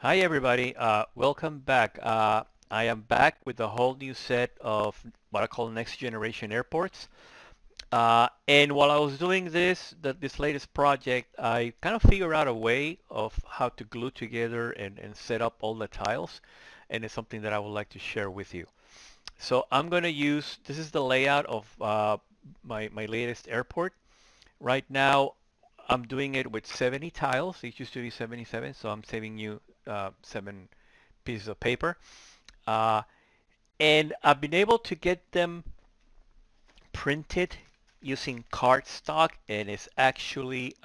Hi everybody, welcome back. I am back with a whole new set of what I call next generation airports. And while I was doing this latest project, I kind of figured out a way of how to glue together and set up all the tiles. And it's something that I would like to share with you. So I'm going to use, this is the layout of my latest airport. Right now, I'm doing it with 70 tiles. It used to be 77, so I'm saving you 7 pieces of paper. Uh, and I've been able to get them printed using cardstock, and it's actually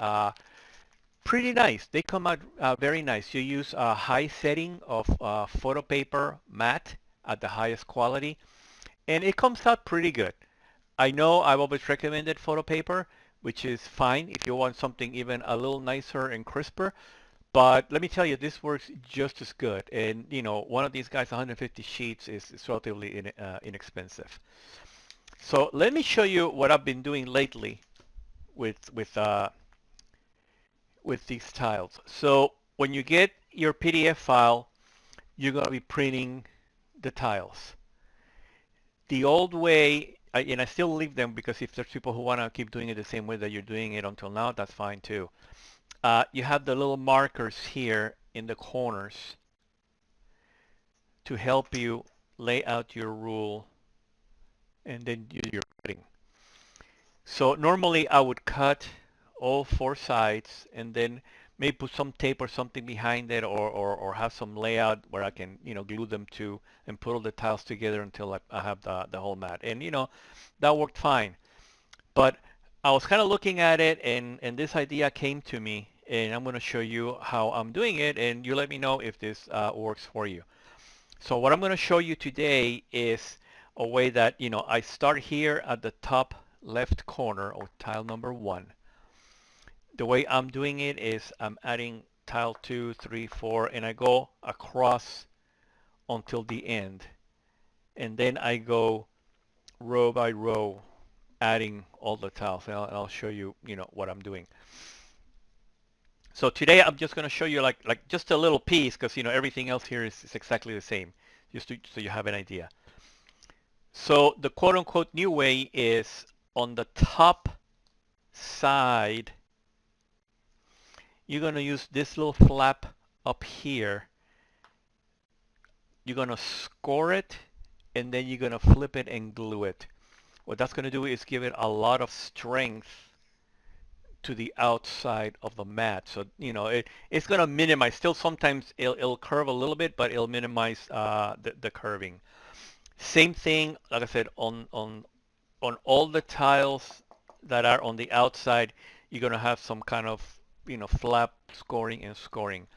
pretty nice. They come out very nice. You use a high setting of photo paper matte at the highest quality, and it comes out pretty good. I know I've always recommended photo paper, which is fine if you want something even a little nicer and crisper. But let me tell you, this works just as good. And you know, one of these guys, 150 sheets, is relatively inexpensive. So let me show you what I've been doing lately with these tiles. So when you get your PDF file, you're going to be printing the tiles. The old way, and I still leave them because if there's people who want to keep doing it the same way that you're doing it until now, that's fine too. You have the little markers here in the corners to help you lay out your rule and then do your cutting. So normally I would cut all 4 sides and then maybe put some tape or something behind it or have some layout where I can, glue them to and put all the tiles together until I have the whole mat. And, that worked fine. But I was kind of looking at it and this idea came to me and I'm going to show you how I'm doing it and you let me know if this works for you. So what I'm going to show you today is a way that, I start here at the top left corner of tile number 1. The way I'm doing it is I'm adding tile 2, 3, 4, and I go across until the end. And then I go row by row adding all the tiles. And I'll show you, what I'm doing. So today I'm just going to show you like just a little piece because, everything else here is exactly the same, just so you have an idea. So the quote-unquote new way is on the top side, you're going to use this little flap up here. You're going to score it, and then you're going to flip it and glue it. What that's going to do is give it a lot of strength to the outside of the mat. So, it's going to minimize. Still, sometimes it'll curve a little bit, but it'll minimize the curving. Same thing, like I said, on all the tiles that are on the outside, you're going to have some kind of, flap scoring and scoring.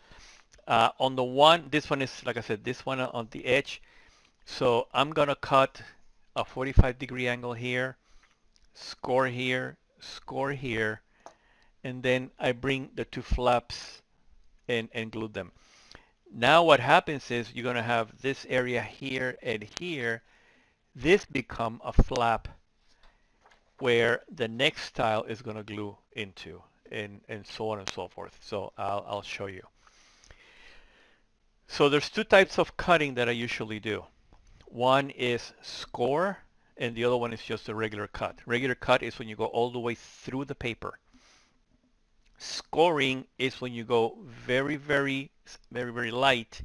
On the one, this one is, like I said, this one on the edge. So I'm going to cut a 45-degree angle here, score here, score here, and then I bring the 2 flaps and glue them. Now what happens is you're going to have this area here and here. This become a flap where the next tile is going to glue into and so on and so forth. So I'll show you. So there's 2 types of cutting that I usually do. One is score and the other one is just a regular cut. Regular cut is when you go all the way through the paper. Scoring is when you go very, very, very, very light.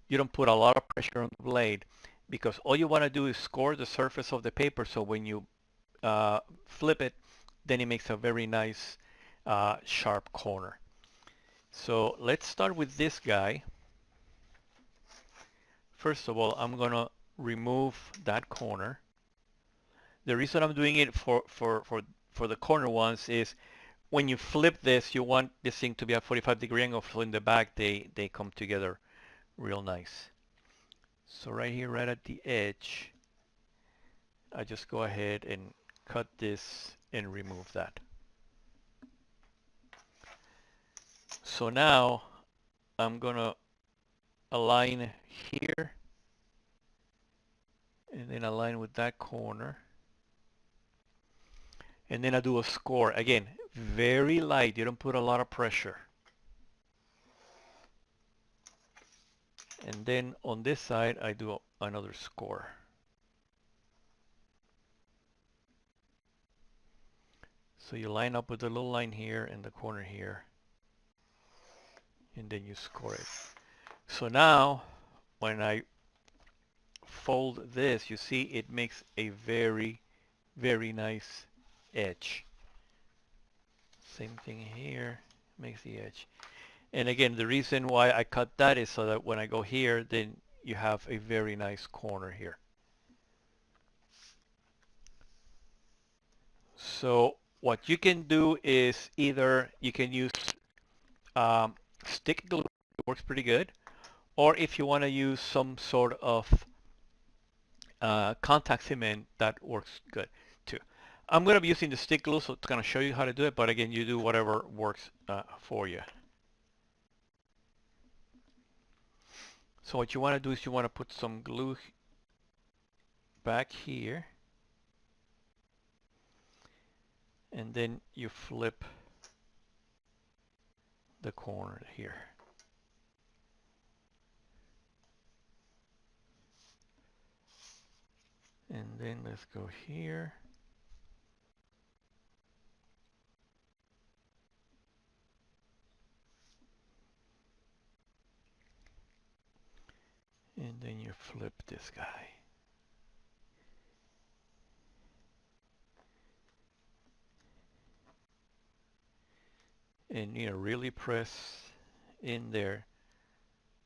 You don't put a lot of pressure on the blade because all you want to do is score the surface of the paper so when you flip it, then it makes a very nice sharp corner. So let's start with this guy. First of all, I'm going to remove that corner. The reason I'm doing it for the corner ones is when you flip this, you want this thing to be a 45-degree angle, so in the back they come together real nice. So right here, right at the edge, I just go ahead and cut this and remove that. So now I'm gonna align here and then align with that corner. And then I do a score. Again, very light. You don't put a lot of pressure. And then on this side, I do another score. So you line up with the little line here and the corner here, and then you score it. So now, when I fold this, you see it makes a very, very nice edge. Same thing here, makes the edge. And again, the reason why I cut that is so that when I go here, then you have a very nice corner here. So what you can do is either you can use stick glue, it works pretty good, or if you want to use some sort of contact cement, that works good too. I'm going to be using the stick glue, so it's going to show you how to do it, but again, you do whatever works for you. So what you want to do is you want to put some glue back here, and then you flip the corner here. And then let's go here. And then you flip this guy. And really press in there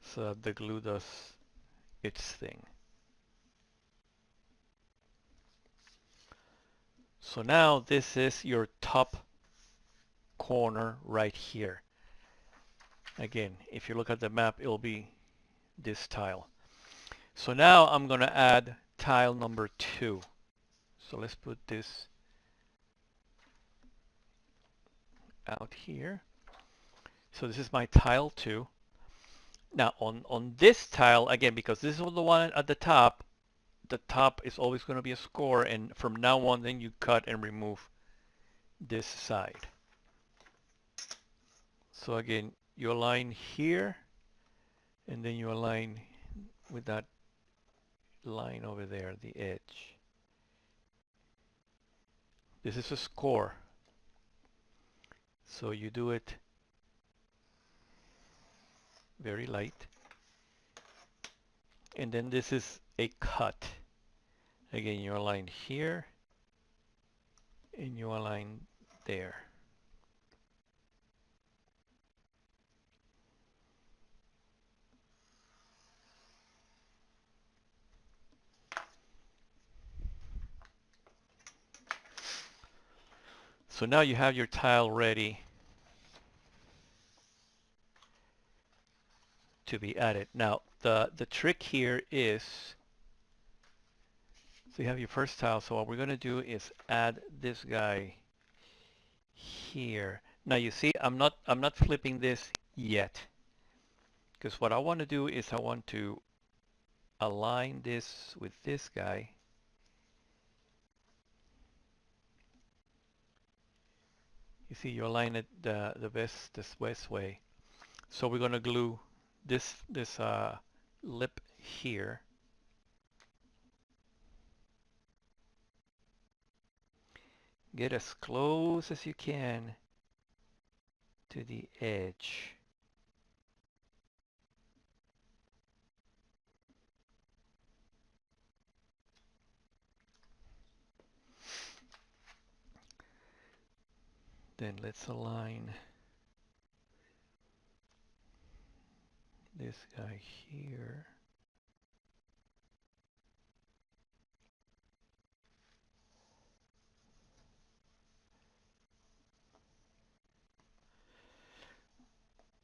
so that the glue does its thing. So now this is your top corner right here. Again, if you look at the map, it'll be this tile. So now I'm going to add tile number 2. So let's put this out here. So this is my tile 2. Now on this tile, again, because this is the one at the top is always going to be a score, and from now on then you cut and remove this side. So again, you align here, and then you align with that line over there, the edge. This is a score. So you do it very light. And then this is a cut. Again, you align here, and you align there. So now you have your tile ready to be added. Now the trick here is, so you have your first tile. So what we're going to do is add this guy here. Now you see I'm not flipping this yet, because what I want to do is I want to align this with this guy. You see, you align it the best way. So we're going to glue this lip here. Get as close as you can to the edge. Then let's align this guy here.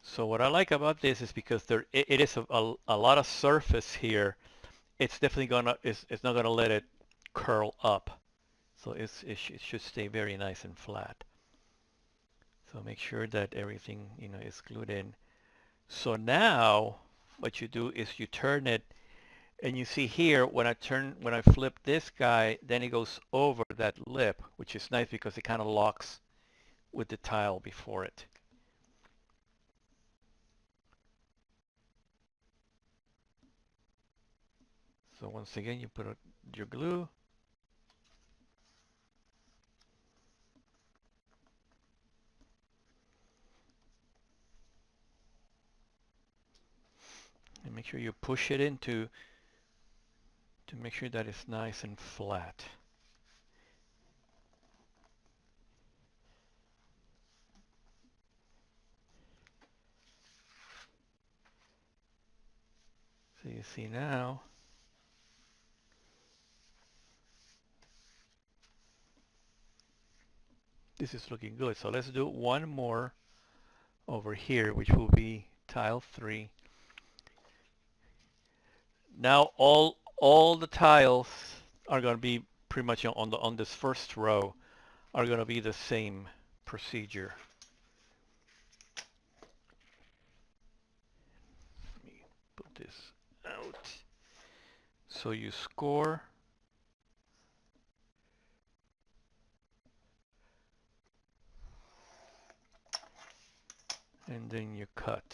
So what I like about this is because it is a lot of surface here. It's definitely it's not gonna let it curl up. So it should stay very nice and flat. So make sure that everything is glued in. So now what you do is you turn it, and you see here when I flip this guy, then it goes over that lip, which is nice because it kind of locks with the tile before it. So once again, you put your glue. And make sure you push it into to make sure that it's nice and flat. So you see now, this is looking good. So let's do one more over here, which will be tile 3. Now all the tiles are going to be pretty much on this first row are going to be the same procedure. Let me put this out. So you score, and then you cut.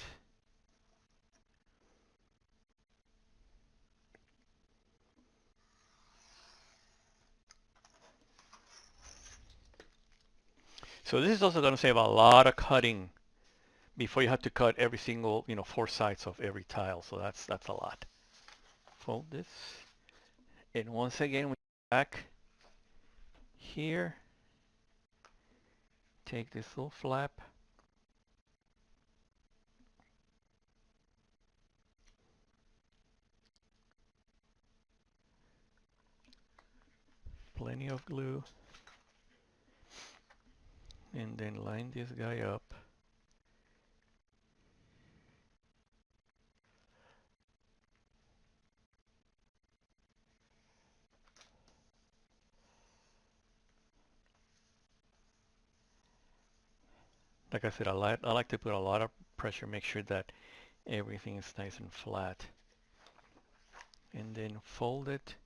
So this is also going to save a lot of cutting before you have to cut every single, 4 sides of every tile. So that's a lot. Fold this, and once again we go back here. Take this little flap, plenty of glue, and then line this guy up. Like I said, I like to put a lot of pressure, make sure that everything is nice and flat. And then fold it.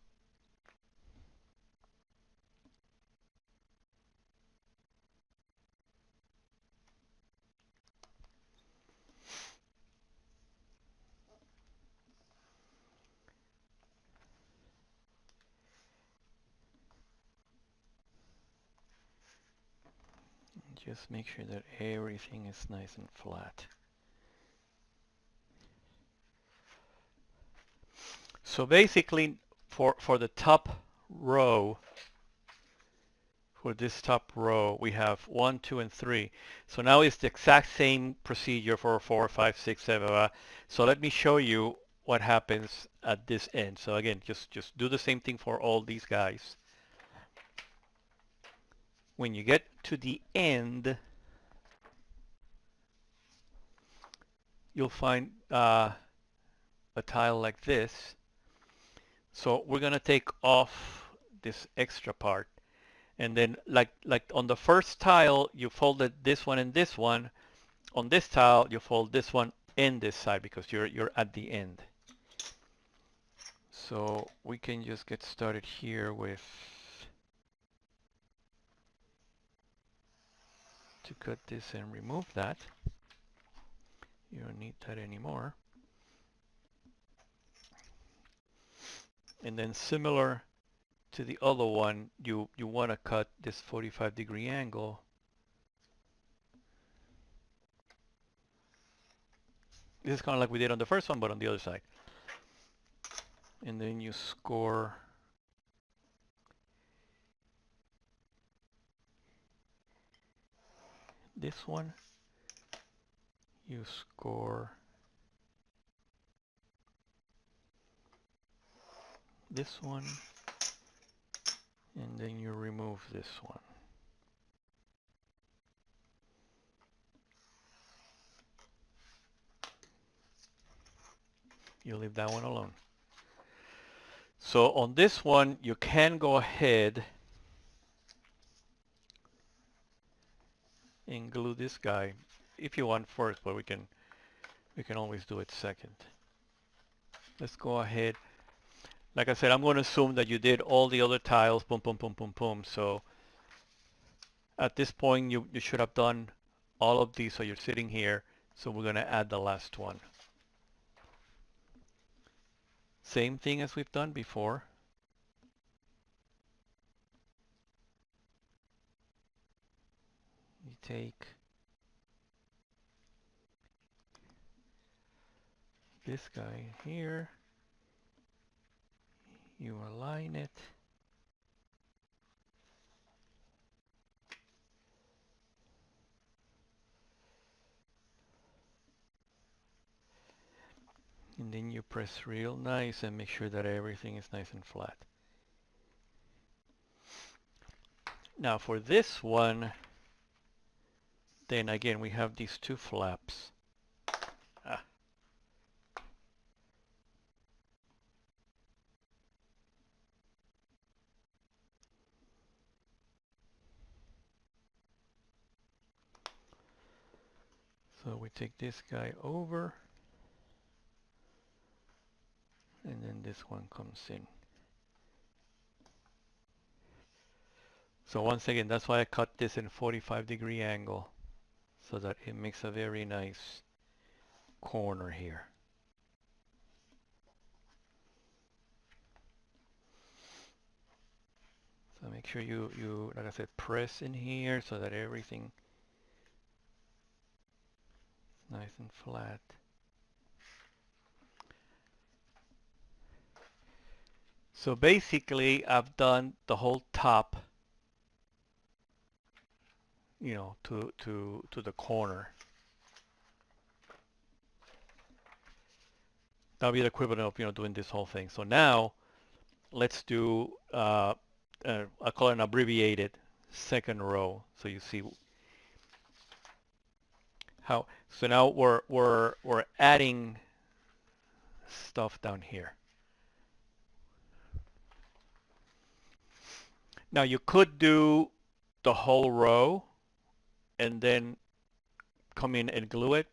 Just make sure that everything is nice and flat. So basically, for the top row, for this top row, we have 1, 2, and 3. So now it's the exact same procedure for 4, 5, 6, 7. So let me show you what happens at this end. So again, just do the same thing for all these guys. When you get to the end, you'll find a tile like this. So we're going to take off this extra part. And then like on the first tile, you folded this one and this one. On this tile, you fold this one and this side because you're at the end. So we can just get started here with to cut this and remove that. You don't need that anymore. And then similar to the other one, you want to cut this 45-degree angle. This is kind of like we did on the first one, but on the other side. And then you score this one. You score this one. And then you remove this one. You leave that one alone. So on this one, you can go ahead and glue this guy if you want first, but we can always do it second. Let's go ahead. Like I said, I'm going to assume that you did all the other tiles, boom, boom, boom, boom, boom. So at this point, you should have done all of these. So you're sitting here. So we're going to add the last one. Same thing as we've done before. You take this guy here, you align it, and then you press real nice and make sure that everything is nice and flat. Now for this one, then again we have these two flaps. Ah. So we take this guy over, and then this one comes in. So once again, that's why I cut this in 45-degree angle, so that it makes a very nice corner here. So make sure you, like I said, press in here so that everything is nice and flat. So basically, I've done the whole top, you know, to the corner. That'll be the equivalent of, you know, doing this whole thing. So now let's do, I call it an abbreviated second row. So you see how, so now we're adding stuff down here. Now you could do the whole row and then come in and glue it.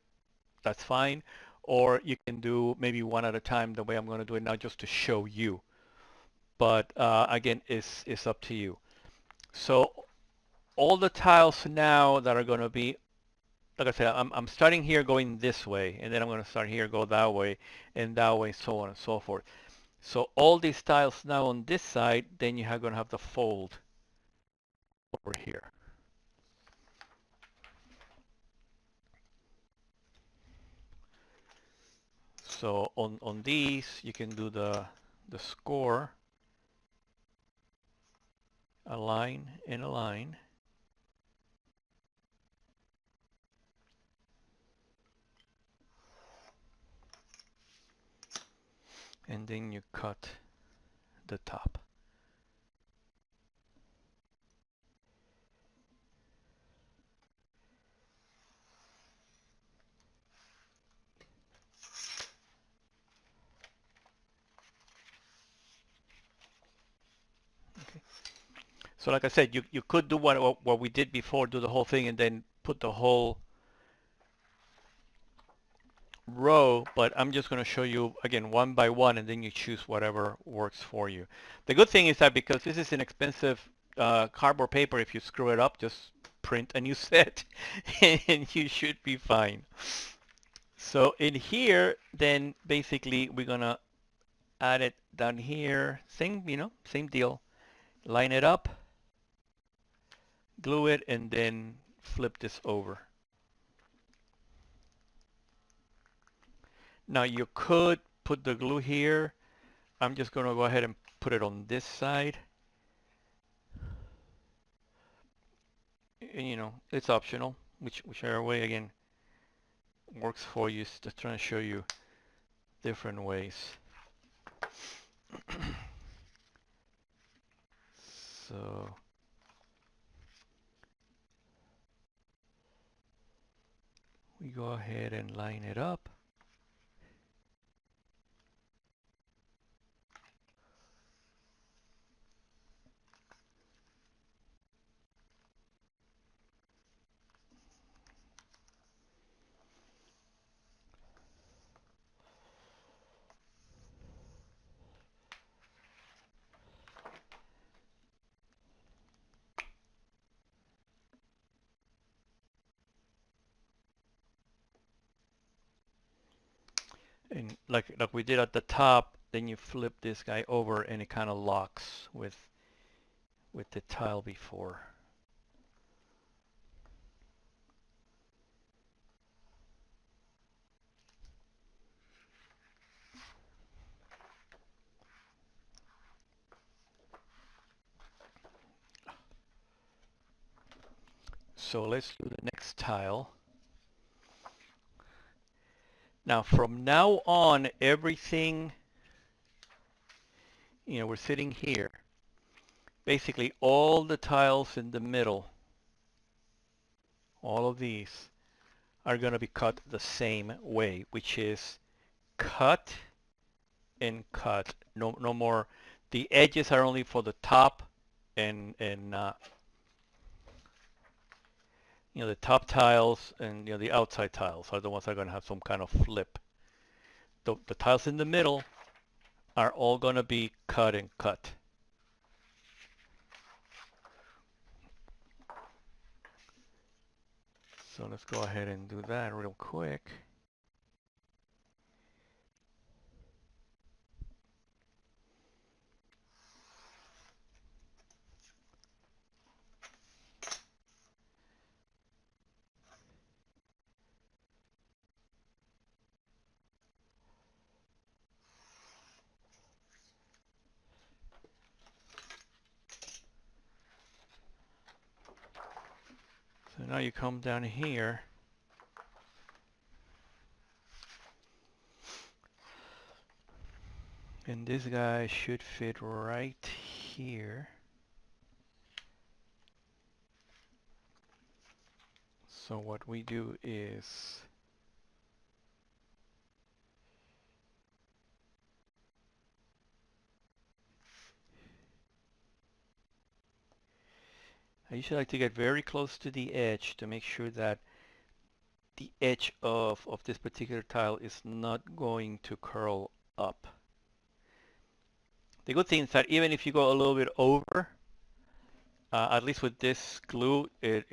That's fine. Or you can do maybe one at a time the way I'm going to do it now just to show you. But again, it's up to you. So all the tiles now that are going to be, like I said, I'm starting here going this way, and then I'm going to start here, go that way, and that way, so on and so forth. So all these tiles now on this side, then you're going to have the fold over here. So on these, you can do the score, align and align. And then you cut the top. Okay. So like I said, you could do what we did before, do the whole thing and then put the whole row, but I'm just going to show you again one by one, and then you choose whatever works for you. The good thing is that because this is an expensive cardboard paper, if you screw it up, just print a new set and you should be fine. So in here, then basically we're going to add it down here. Same, you know, same deal. Line it up, glue it, and then flip this over. Now you could put the glue here. I'm just going to go ahead and put it on this side. And, you know, it's optional, whichever way again works for you. Just trying to show you different ways. So we go ahead and line it up. And like we did at the top, then you flip this guy over and it kind of locks with the tile before. So let's do the next tile. Now from now on, everything, we're sitting here. Basically all the tiles in the middle, all of these are going to be cut the same way, which is cut and cut. No more. The edges are only for the top and the top tiles and the outside tiles are the ones that are going to have some kind of flip. The tiles in the middle are all going to be cut and cut. So let's go ahead and do that real quick. So now you come down here. And this guy should fit right here. So what we do is I usually like to get very close to the edge to make sure that the edge of this particular tile is not going to curl up. The good thing is that even if you go a little bit over, at least with this glue, it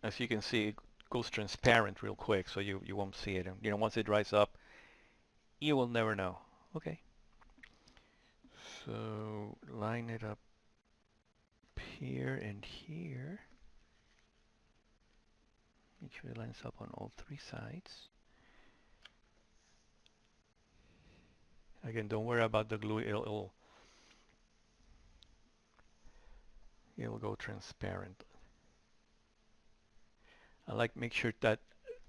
as you can see, it goes transparent real quick, so you won't see it. And once it dries up, you will never know. Okay. So line it up here and here. Make sure it lines up on all three sides. Again, don't worry about the glue. It'll go transparent. I like make sure that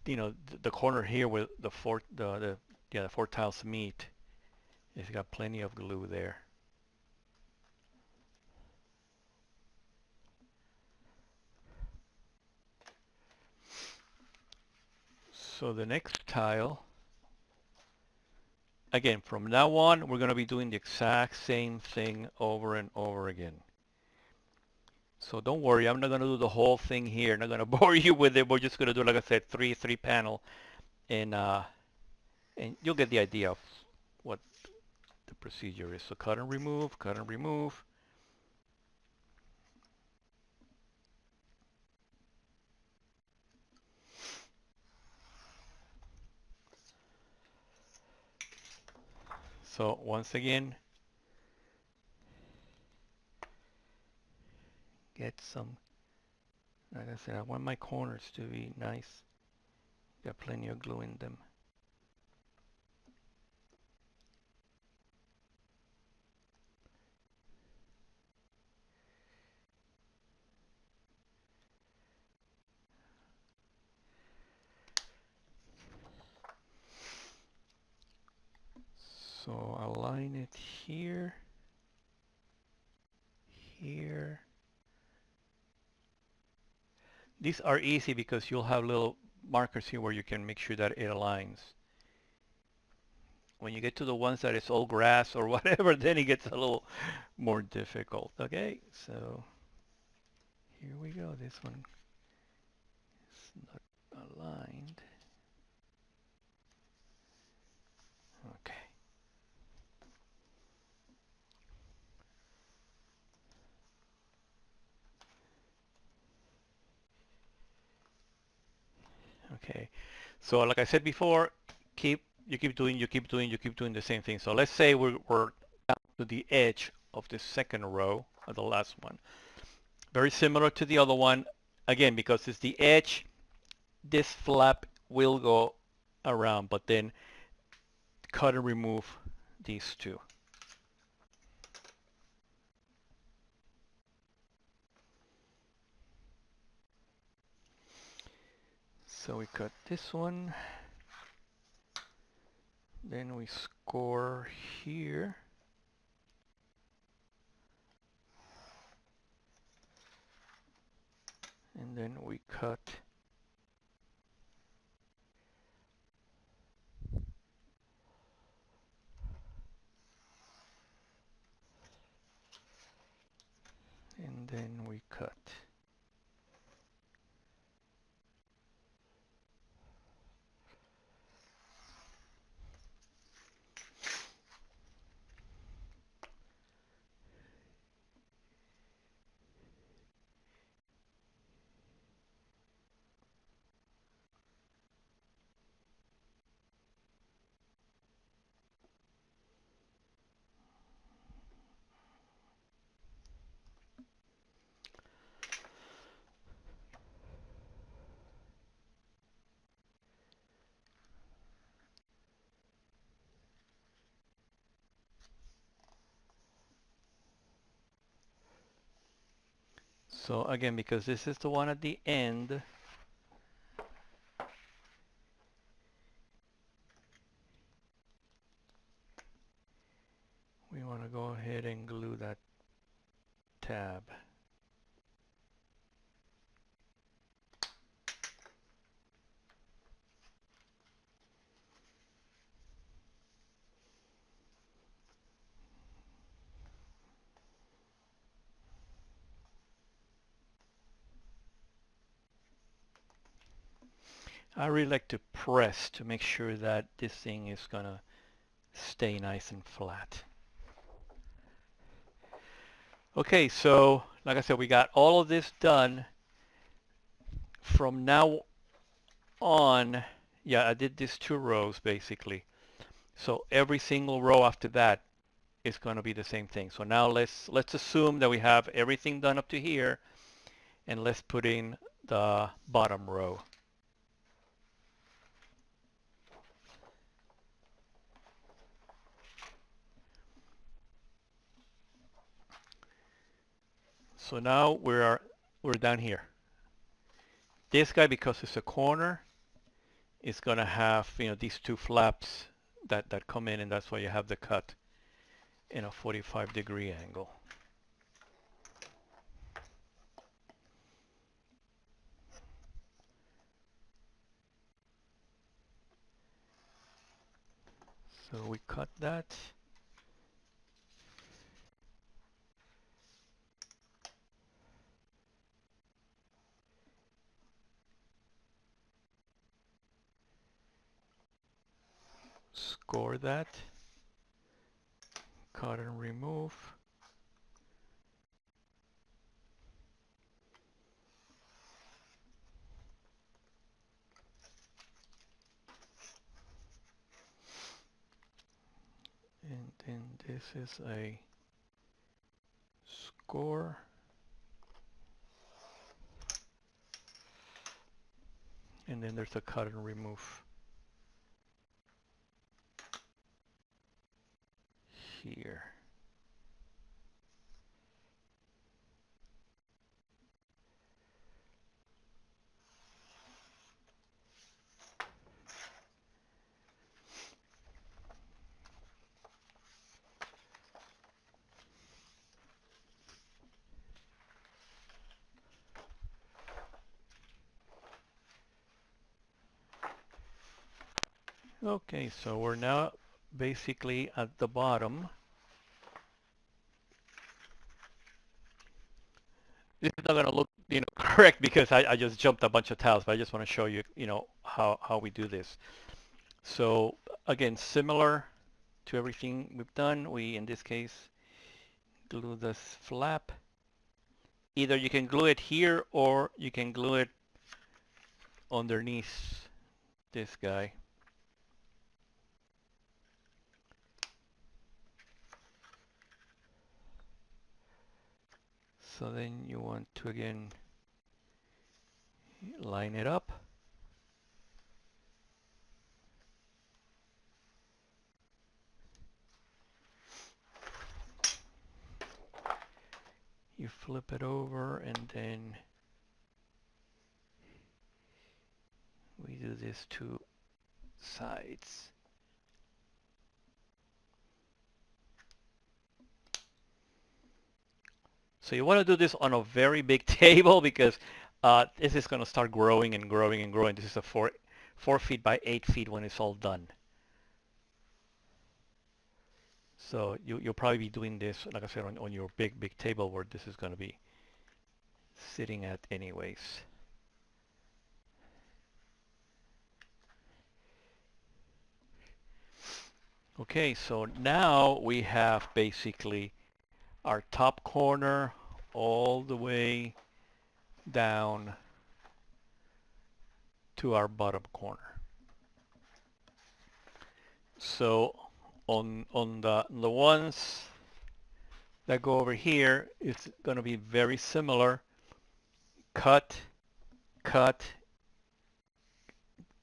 the corner here where the four tiles meet, it's got plenty of glue there. So the next tile, again, from now on, we're going to be doing the exact same thing over and over again. So don't worry, I'm not going to do the whole thing here. I'm not going to bore you with it. We're just going to do, like I said, three panel, and you'll get the idea of what the procedure is. So cut and remove, cut and remove. So once again, get some, like I said, I want my corners to be nice. Got plenty of glue in them. So I'll line it here, here. These are easy because you'll have little markers here where you can make sure that it aligns. When you get to the ones that it's all grass or whatever, then it gets a little more difficult. Okay, so here we go. This one is not aligned. Okay. Okay, so like I said before, keep you keep doing, you keep doing, you keep doing the same thing. So let's say we're down to the edge of the second row, or the last one. Very similar to the other one. Again, because it's the edge, this flap will go around, but then cut and remove these two. So we cut this one, then we score here, and then we cut and then we cut. So again, because this is the one at the end, we want to go ahead and glue that tab. I really like to press to make sure that this thing is gonna stay nice and flat. Okay, so like I said, we got all of this done. From now on, yeah, I did these 2 rows basically. So every single row after that is going to be the same thing. So now let's assume that we have everything done up to here, and let's put in the bottom row. So now we're down here. This guy, because it's a corner, is going to have, you know, these 2 flaps that come in, and that's why you have the cut in a 45-degree angle. So we cut that. Score that. Cut and remove. And then this is a score. And then there's a cut and remove here. Okay, so we're now basically at the bottom. This is not going to look, you know, correct because I just jumped a bunch of tiles, but I just want to show you, you know, how we do this. So again, similar to everything we've done, we, in this case, glue this flap. Either you can glue it here or you can glue it underneath this guy. So then you want to again line it up. You flip it over and then we do this two sides. So you want to do this on a very big table because this is going to start growing and growing and growing. This is a 4 feet by 8 feet when it's all done. So you'll probably be doing this, like I said, on your big table where this is going to be sitting at anyways. Okay, so now we have basically our top corner all the way down to our bottom corner. So on the ones that go over here, it's going to be very similar. Cut, cut,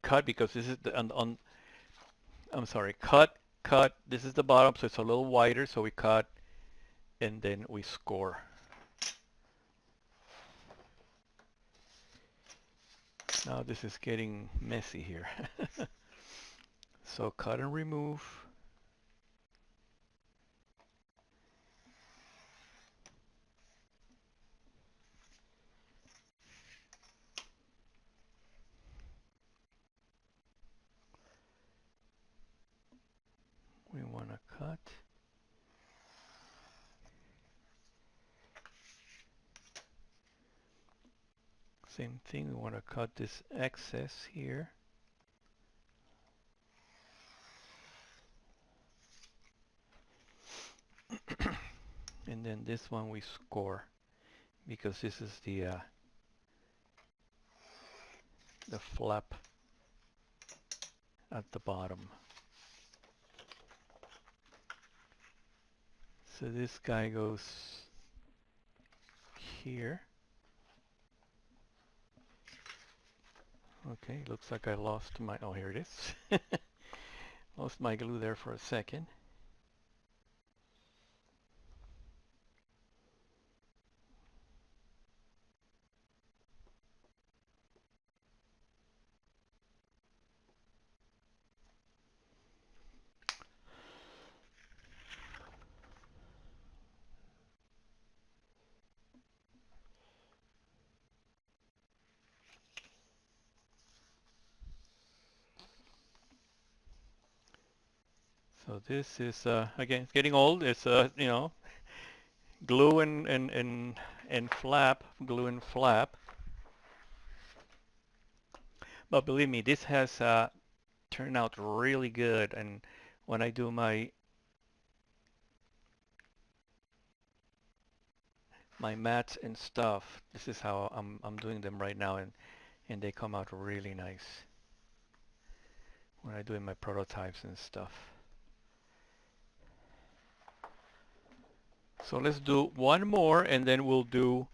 cut, because this is the I'm sorry, cut, cut. This is the bottom, so it's a little wider, so we cut and then we score. Now this is getting messy here. So cut and remove. We want to cut. Same thing, we want to cut this excess here. And then this one we score because this is the flap at the bottom. So this guy goes here. Okay, looks like I lost my, oh, here it is. Lost my glue there for a second. So this is, again, it's getting old. It's, you know, glue and flap, glue and flap. But believe me, this has turned out really good. And when I do my mats and stuff, this is how I'm doing them right now, and they come out really nice when I do my prototypes and stuff. So let's do one more and then we'll do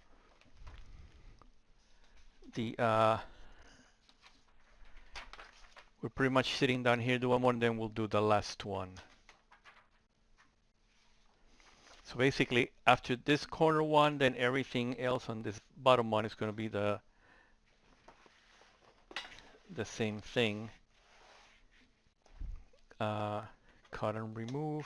the we're pretty much sitting down here, do one more and then we'll do the last one. So basically after this corner one, then everything else on this bottom one is going to be the same thing. Cut and remove.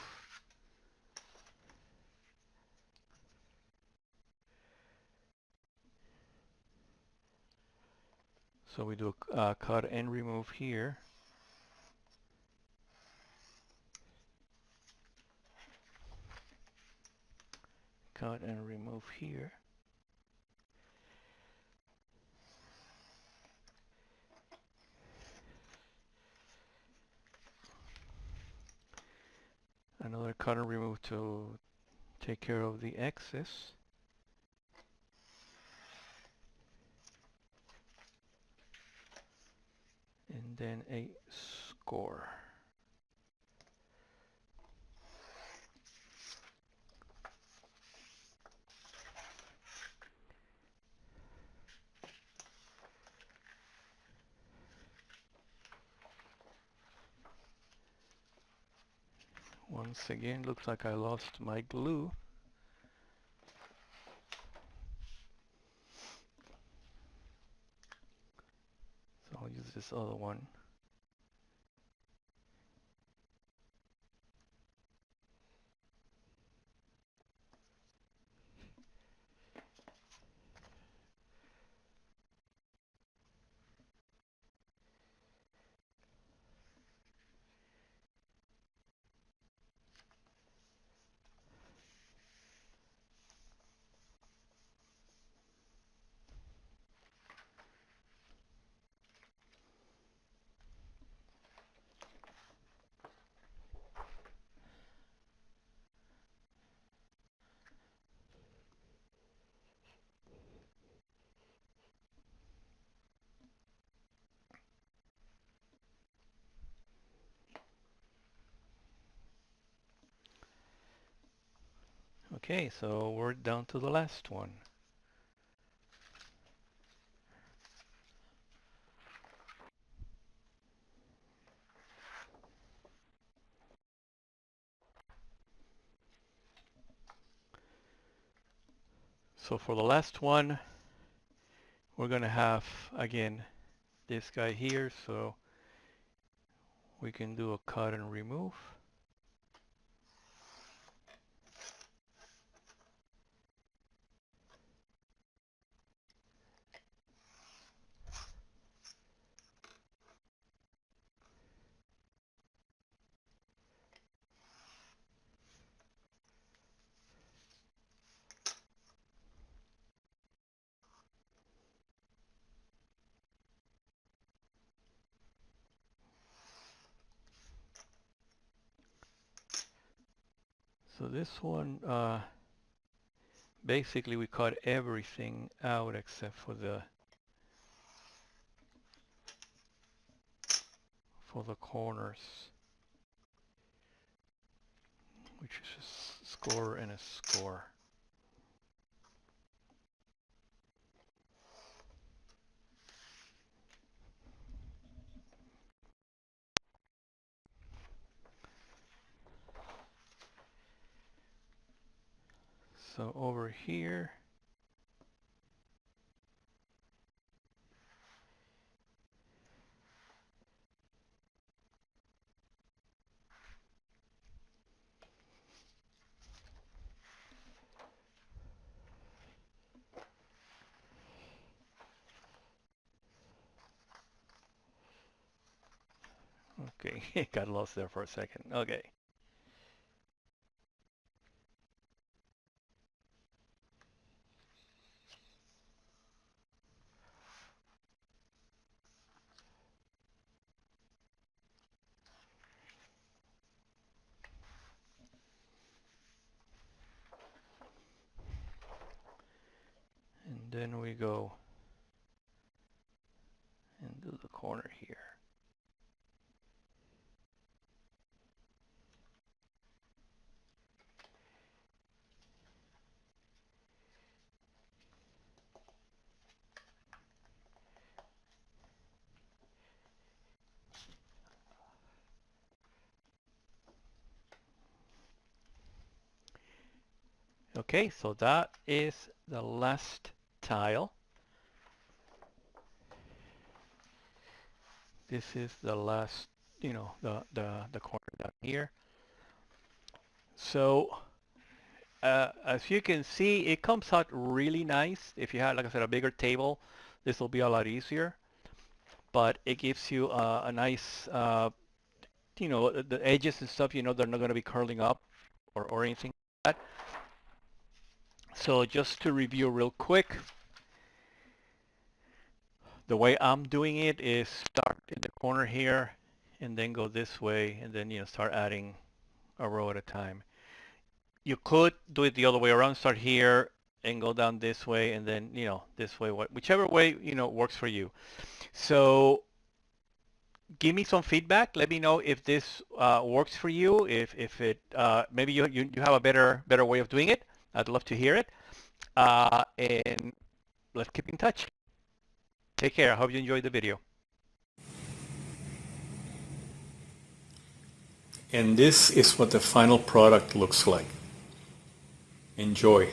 So we do cut and remove here. Cut and remove here. Another cut and remove to take care of the excess. And then a score. Once again, looks like I lost my glue. So I'll use this other one. Okay, so we're down to the last one. So for the last one, we're going to have, again, this guy here, so we can do a cut and remove. So this one, basically we cut everything out except for the corners, which is a score and a score. So over here, okay, got lost there for a second. Okay. And then we go and do the corner here. Okay, so that is the last tile. This is the last, the corner down here. So as you can see, it comes out really nice. If you have, like I said, a bigger table, this will be a lot easier. But it gives you a nice, the edges and stuff, they're not going to be curling up or anything like that. So just to review real quick, the way I'm doing it is start in the corner here and then go this way and then, start adding a row at a time. You could do it the other way around, start here and go down this way and then, this way, whichever way, works for you. So give me some feedback. Let me know if this works for you, if it, maybe you have a better way of doing it. I'd love to hear it. And let's keep in touch. Take care. I hope you enjoyed the video. And this is what the final product looks like. Enjoy.